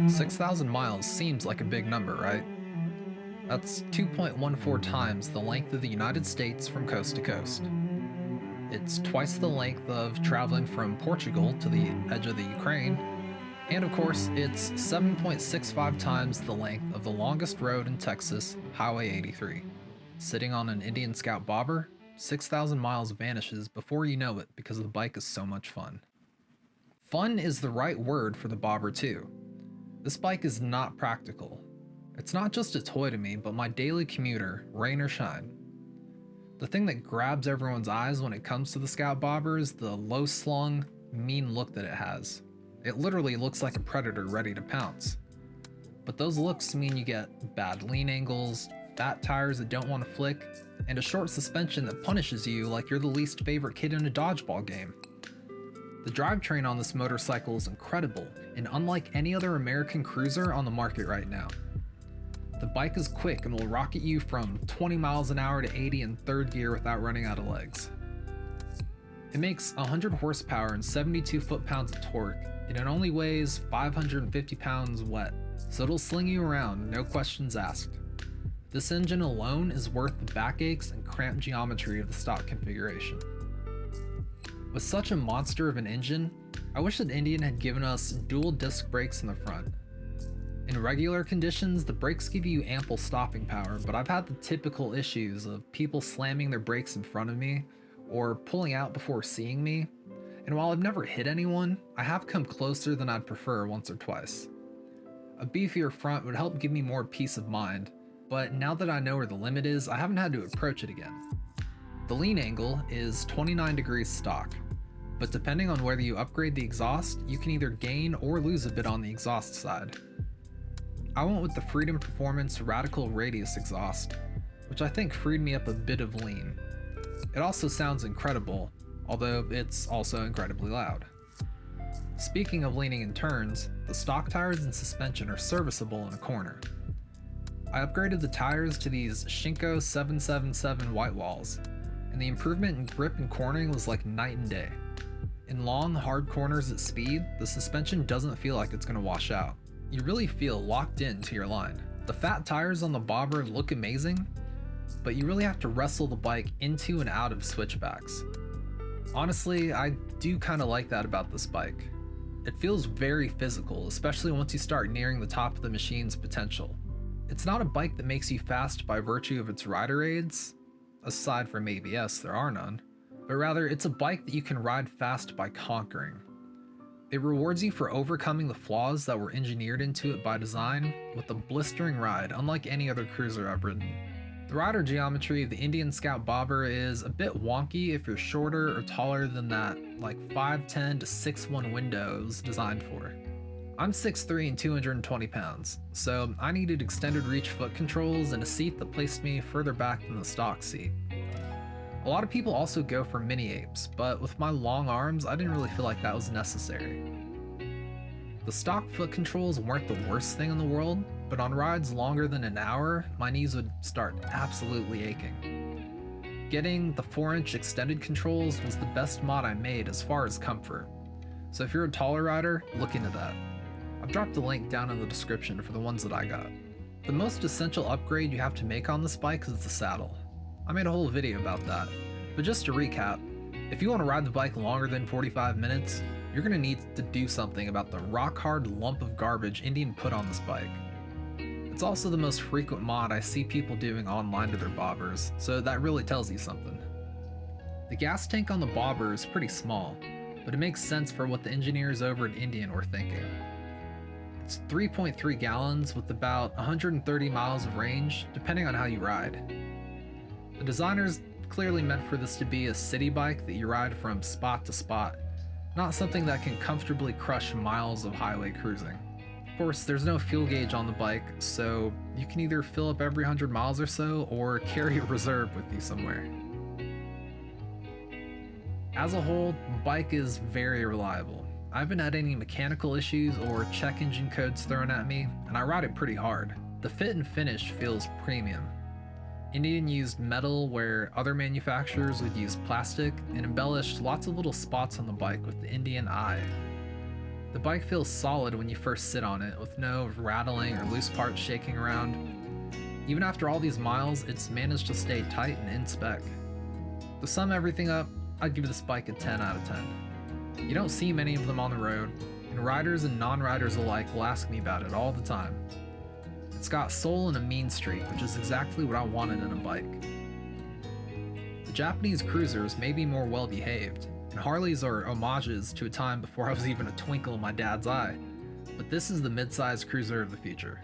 6,000 miles seems like a big number, right? That's 2.14 times the length of the United States from coast to coast. It's twice the length of traveling from Portugal to the edge of the Ukraine, and of course, it's 7.65 times the length of the longest road in Texas, Highway 83. Sitting on an Indian Scout bobber, 6,000 miles vanishes before you know it because the bike is so much fun. Fun is the right word for the bobber too. This bike is not practical. It's not just a toy to me, but my daily commuter, rain or shine. The thing that grabs everyone's eyes when it comes to the Scout bobber is the low-slung, mean look that it has. It literally looks like a predator ready to pounce. But those looks mean you get bad lean angles, fat tires that don't want to flick, and a short suspension that punishes you like you're the least favorite kid in a dodgeball game. The drivetrain on this motorcycle is incredible, and unlike any other American cruiser on the market right now. The bike is quick and will rocket you from 20 miles an hour to 80 in third gear without running out of legs. It makes 100 horsepower and 72 foot-pounds of torque, and it only weighs 550 pounds wet, so it'll sling you around, no questions asked. This engine alone is worth the backaches and cramped geometry of the stock configuration. With such a monster of an engine, I wish that Indian had given us dual disc brakes in the front. In regular conditions, the brakes give you ample stopping power, but I've had the typical issues of people slamming their brakes in front of me or pulling out before seeing me, and while I've never hit anyone, I have come closer than I'd prefer once or twice. A beefier front would help give me more peace of mind, but now that I know where the limit is, I haven't had to approach it again. The lean angle is 29 degrees stock, but depending on whether you upgrade the exhaust, you can either gain or lose a bit on the exhaust side. I went with the Freedom Performance Radical Radius exhaust, which I think freed me up a bit of lean. It also sounds incredible, although it's also incredibly loud. Speaking of leaning in turns, the stock tires and suspension are serviceable in a corner. I upgraded the tires to these Shinko 777 Whitewalls, and the improvement in grip and cornering was like night and day. In long, hard corners at speed, the suspension doesn't feel like it's going to wash out. You really feel locked into your line. The fat tires on the bobber look amazing, but you really have to wrestle the bike into and out of switchbacks. Honestly, I do kind of like that about this bike. It feels very physical, especially once you start nearing the top of the machine's potential. It's not a bike that makes you fast by virtue of its rider aids, aside from ABS, there are none, but rather it's a bike that you can ride fast by conquering. It rewards you for overcoming the flaws that were engineered into it by design with a blistering ride unlike any other cruiser I've ridden. The rider geometry of the Indian Scout bobber is a bit wonky if you're shorter or taller than that like 5'10" to 6'1" window it was designed for. I'm 6'3" and 220 pounds, so I needed extended reach foot controls and a seat that placed me further back than the stock seat. A lot of people also go for mini apes, but with my long arms, I didn't really feel like that was necessary. The stock foot controls weren't the worst thing in the world, but on rides longer than an hour, my knees would start absolutely aching. Getting the 4-inch extended controls was the best mod I made as far as comfort, so if you're a taller rider, look into that. I've dropped a link down in the description for the ones that I got. The most essential upgrade you have to make on this bike is the saddle. I made a whole video about that, but just to recap, if you want to ride the bike longer than 45 minutes, you're going to need to do something about the rock-hard lump of garbage Indian put on this bike. It's also the most frequent mod I see people doing online to their bobbers, so that really tells you something. The gas tank on the bobber is pretty small, but it makes sense for what the engineers over at Indian were thinking. It's 3.3 gallons with about 130 miles of range, depending on how you ride. The designers clearly meant for this to be a city bike that you ride from spot to spot, not something that can comfortably crush miles of highway cruising. Of course, there's no fuel gauge on the bike, so you can either fill up every 100 miles or so, or carry a reserve with you somewhere. As a whole, the bike is very reliable. I haven't had any mechanical issues or check engine codes thrown at me, and I ride it pretty hard. The fit and finish feels premium. Indian used metal where other manufacturers would use plastic, and embellished lots of little spots on the bike with the Indian eye. The bike feels solid when you first sit on it, with no rattling or loose parts shaking around. Even after all these miles, it's managed to stay tight and in spec. To sum everything up, I'd give this bike a 10 out of 10. You don't see many of them on the road, and riders and non-riders alike will ask me about it all the time. It's got soul and a mean streak, which is exactly what I wanted in a bike. The Japanese cruisers may be more well-behaved, and Harleys are homages to a time before I was even a twinkle in my dad's eye, but this is the mid-sized cruiser of the future.